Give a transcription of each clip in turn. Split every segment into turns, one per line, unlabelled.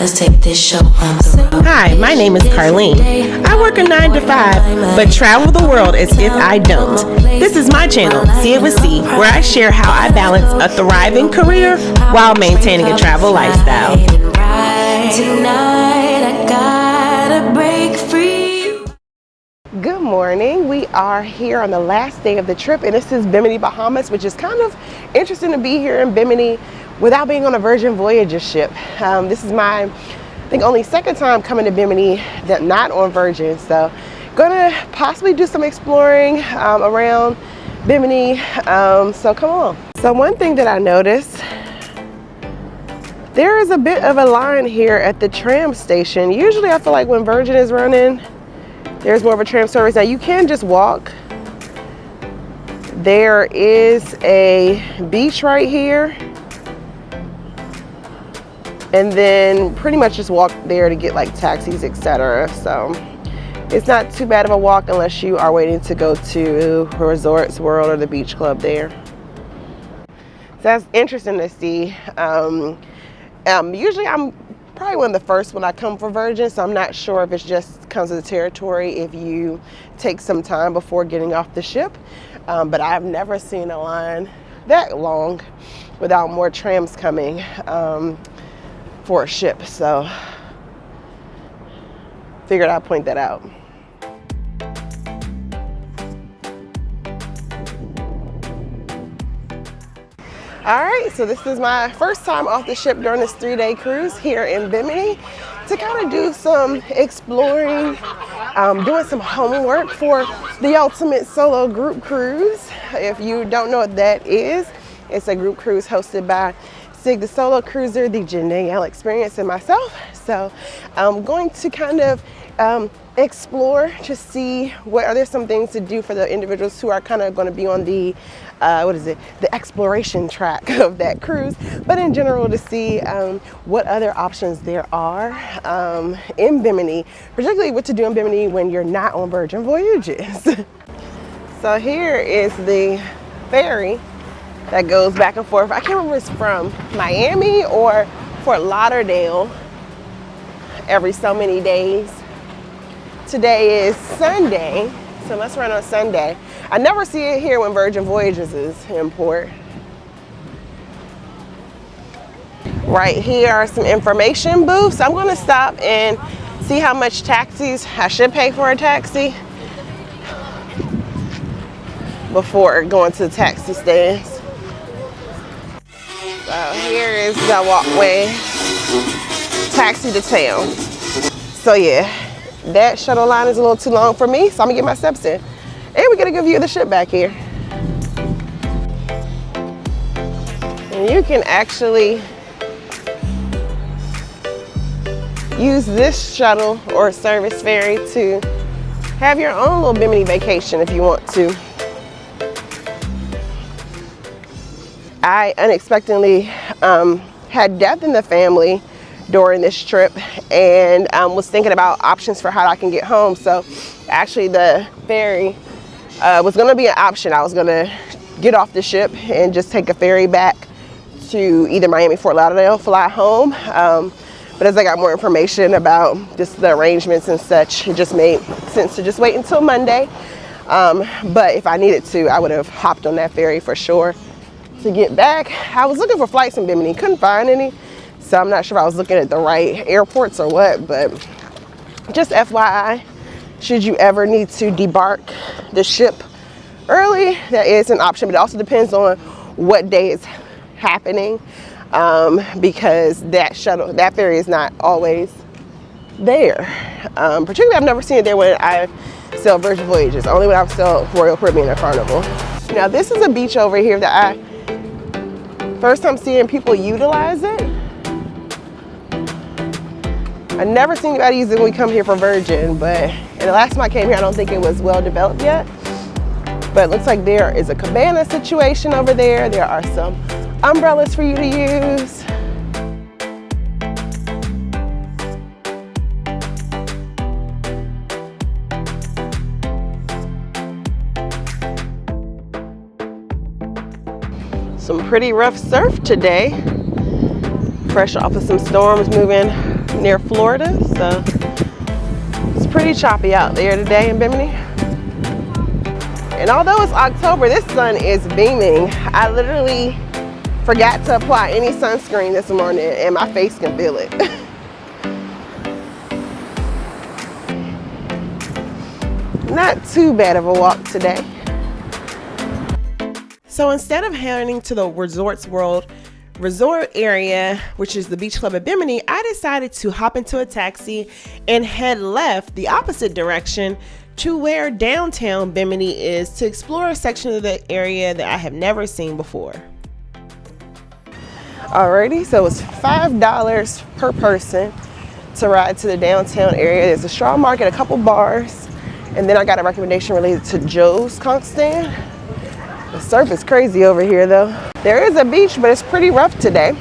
Let's take this show on the road.
Hi, my name is Carlene. I work a 9 to 5, but travel the world as if I don't. This is my channel, See It With C, where I share how I balance a thriving career while maintaining a travel lifestyle.
Tonight I gotta break free.
Good morning. We are here on the last day of the trip, and this is Bimini, Bahamas, which is kind of interesting to be here in Bimini without being on a Virgin Voyages ship. This is my, I think, only second time coming to Bimini that not on Virgin. So gonna possibly do some exploring around Bimini. So come on. So one thing that I noticed, there is a bit of a line here at the tram station. Usually I feel like when Virgin is running, there's more of a tram service. Now you can just walk. There is a beach right here. And then pretty much just walk there to get like taxis, etc. So it's not too bad of a walk unless you are waiting to go to Resorts World or the beach club there. So that's interesting to see. Usually I'm probably one of the first when I come for Virgin, so I'm not sure if it just comes with the territory if you take some time before getting off the ship. But I've never seen a line that long without more trams coming for a ship, so figured I'd point that out. All right, so this is my first time off the ship during this 3-day cruise here in Bimini to kind of do some exploring, doing some homework for the ultimate solo group cruise. If you don't know what that is, it's a group cruise hosted by Sig the Solo Cruiser, the Janae Experience, and myself. So I'm going to kind of explore to see what are there some things to do for the individuals who are kind of going to be on the the exploration track of that cruise, but in general to see what other options there are in Bimini, particularly what to do in Bimini when you're not on Virgin Voyages. So here is the ferry that goes back and forth. I can't remember if it's from Miami or Fort Lauderdale every so many days. Today is Sunday, so let's run on Sunday. I never see it here when Virgin Voyages is in port. Right here are some information booths. I'm going to stop and see how much taxis I should pay for a taxi before going to the taxi stands. So here is the walkway, taxi to town. So yeah, that shuttle line is a little too long for me, so I'm gonna get my steps in. And we get a good view of the ship back here. And you can actually use this shuttle or service ferry to have your own little Bimini vacation if you want to. I unexpectedly had death in the family during this trip and was thinking about options for how I can get home. So actually the ferry was gonna be an option. I was gonna get off the ship and just take a ferry back to either Miami, Fort Lauderdale, fly home. But as I got more information about just the arrangements and such, it just made sense to just wait until Monday. But if I needed to, I would have hopped on that ferry for sure to get back. I was looking for flights in Bimini, couldn't find any. So I'm not sure if I was looking at the right airports or what, but just FYI, should you ever need to debark the ship early, that is an option, but it also depends on what day it's happening, because that ferry is not always there. Particularly, I've never seen it there when I sail Virgin Voyages, only when I've sailed Royal Caribbean or Carnival. Now this is a beach over here that first time seeing people utilize it. I never seen anybody use it when we come here for Virgin, and the last time I came here, I don't think it was well developed yet. But it looks like there is a cabana situation over there. There are some umbrellas for you to use. Some pretty rough surf today. Fresh off of some storms moving near Florida, so it's pretty choppy out there today in Bimini. And although it's October, this sun is beaming. I literally forgot to apply any sunscreen this morning and my face can feel it. Not too bad of a walk today. So instead of heading to the Resorts World resort area, which is the beach club at Bimini, I decided to hop into a taxi and head left the opposite direction to where downtown Bimini is to explore a section of the area that I have never seen before. Alrighty, so it's $5 per person to ride to the downtown area. There's a straw market, a couple bars, and then I got a recommendation related to Joe's Conch stand. The surf is crazy over here though. There is a beach, but it's pretty rough today.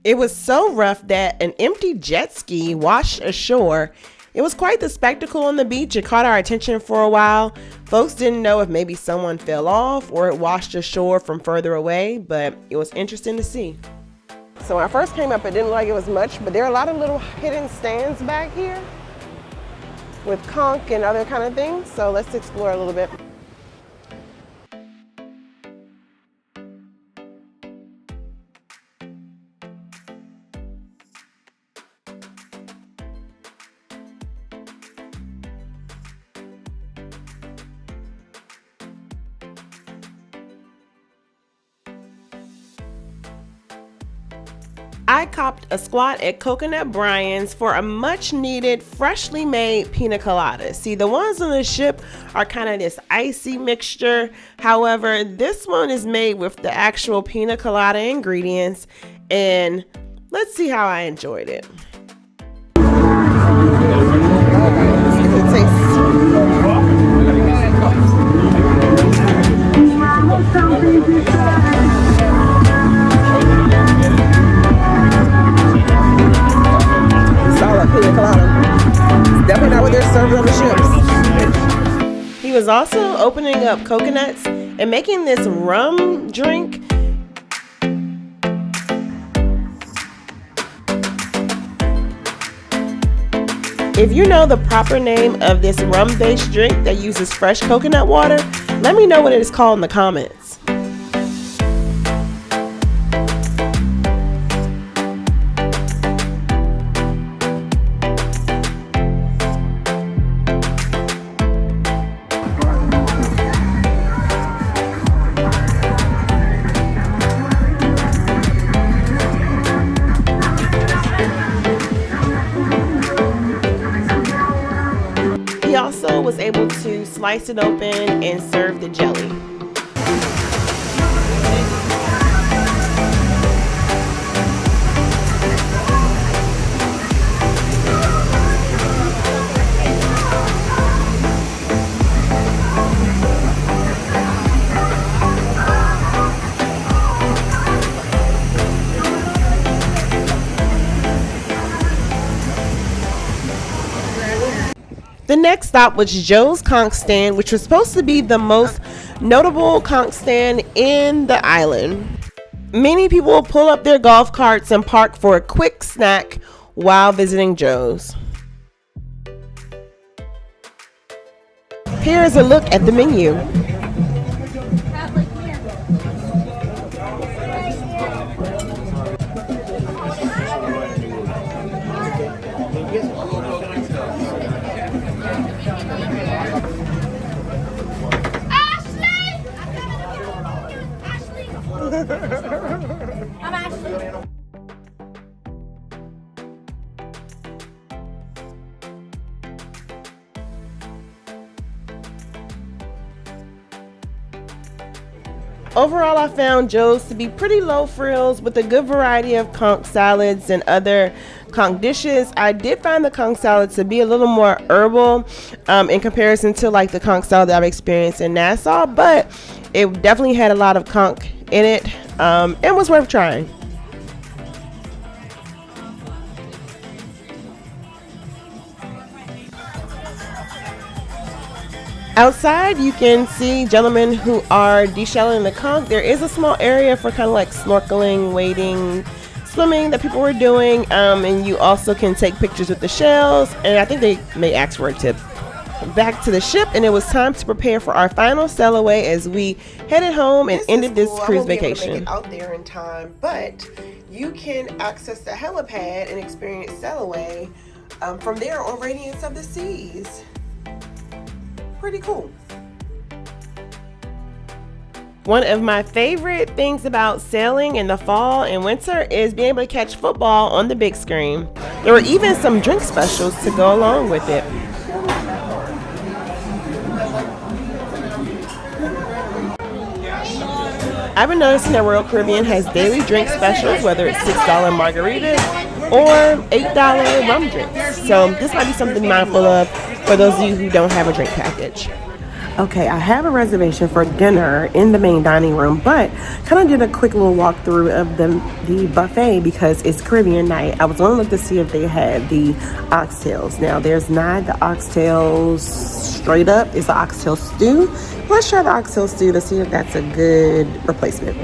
It was so rough that an empty jet ski washed ashore. It was quite the spectacle on the beach. It caught our attention for a while. Folks didn't know if maybe someone fell off or it washed ashore from further away, but it was interesting to see. So when I first came up, it didn't look like it was much, but there are a lot of little hidden stands back here with conch and other kind of things. So let's explore a little bit. I copped a squat at Coconut Brian's for a much needed, freshly made pina colada. See, the ones on the ship are kind of this icy mixture. However, this one is made with the actual pina colada ingredients, and let's see how I enjoyed it. Definitely not what they're serving on the ships. He was also opening up coconuts and making this rum drink. If you know the proper name of this rum-based drink that uses fresh coconut water, let me know what it is called in the comments. He also was able to slice it open and serve the jelly. The next stop was Joe's Conch stand, which was supposed to be the most notable conch stand in the island. Many people pull up their golf carts and park for a quick snack while visiting Joe's. Here's a look at the menu.
I'm Ashley.
Overall, I found Joe's to be pretty low frills with a good variety of conch salads and other conch dishes. I did find the conch salad to be a little more herbal in comparison to like the conch salad that I've experienced in Nassau, but it definitely had a lot of conch in it and was worth trying. Outside, you can see gentlemen who are deshelling the conch. There is a small area for kind of like snorkeling, wading, swimming that people were doing, and you also can take pictures with the shells, and I think they may ask for a tip. Back to the ship, and it was time to prepare for our final sail away as we headed home and ended this cruise vacation. I won't be able to make it out there in time, but you can access the helipad and experience sail away from there on Radiance of the Seas. Pretty cool. One of my favorite things about sailing in the fall and winter is being able to catch football on the big screen. There were even some drink specials to go along with it. I've been noticing that Royal Caribbean has daily drink specials, whether it's $6 margaritas or $8 rum drinks. So this might be something to be mindful of for those of you who don't have a drink package. Okay, I have a reservation for dinner in the main dining room, but kind of did a quick little walkthrough of the buffet because it's Caribbean night. I was going to look to see if they had the oxtails. Now, there's not the oxtails straight up. It's the oxtail stew. Let's try the oxtail stew to see if that's a good replacement.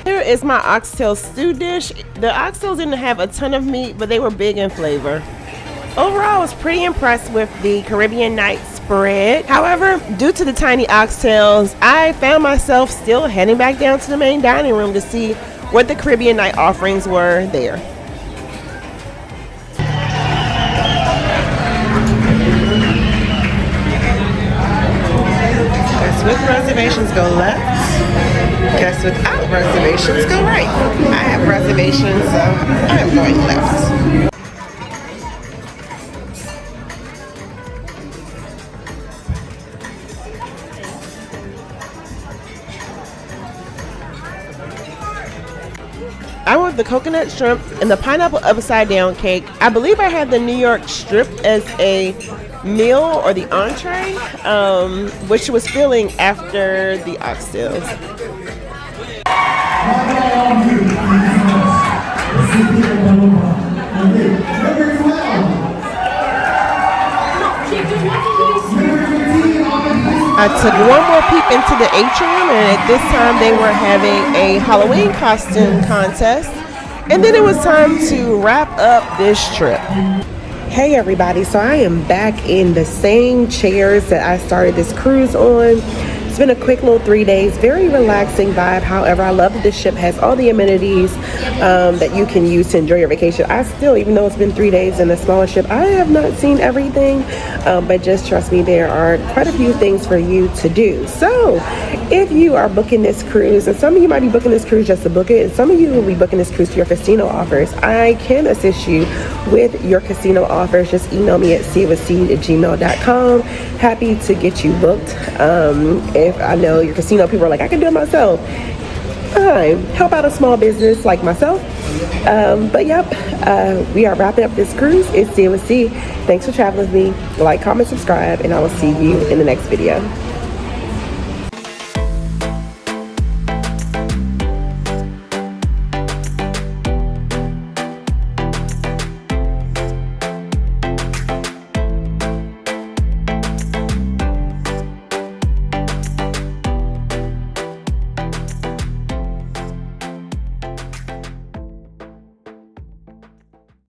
Here is my oxtail stew dish. The oxtails didn't have a ton of meat, but they were big in flavor. Overall, I was pretty impressed with the Caribbean night spread. However, due to the tiny oxtails, I found myself still heading back down to the main dining room to see what the Caribbean night offerings were there. Guess with reservations go left. Guess without reservations go right. I have reservations, so I'm going left. I want the coconut shrimp and the pineapple upside down cake. I believe I had the New York strip as a meal or the entree, which was filling after the oxtails. I took one more peep into the atrium, and at this time they were having a Halloween costume contest, and then it was time to wrap up this trip. Hey everybody, so I am back in the same chairs that I started this cruise on. It's been a quick little 3 days, very relaxing vibe. However, I love that this ship has all the amenities that you can use to enjoy your vacation. I still, even though it's been 3 days in a smaller ship, I have not seen everything, but just trust me, there are quite a few things for you to do. So if you are booking this cruise, and some of you might be booking this cruise just to book it, and some of you will be booking this cruise to your casino offers, I can assist you with your casino offers. Just email me at seawithseed@gmail.com. Happy to get you booked. If I know your casino people are like, I can do it myself, fine, help out a small business like myself. But yep, we are wrapping up this cruise. It's Sea with C. Thanks for traveling with me. Like, comment, subscribe, and I will see you in the next video.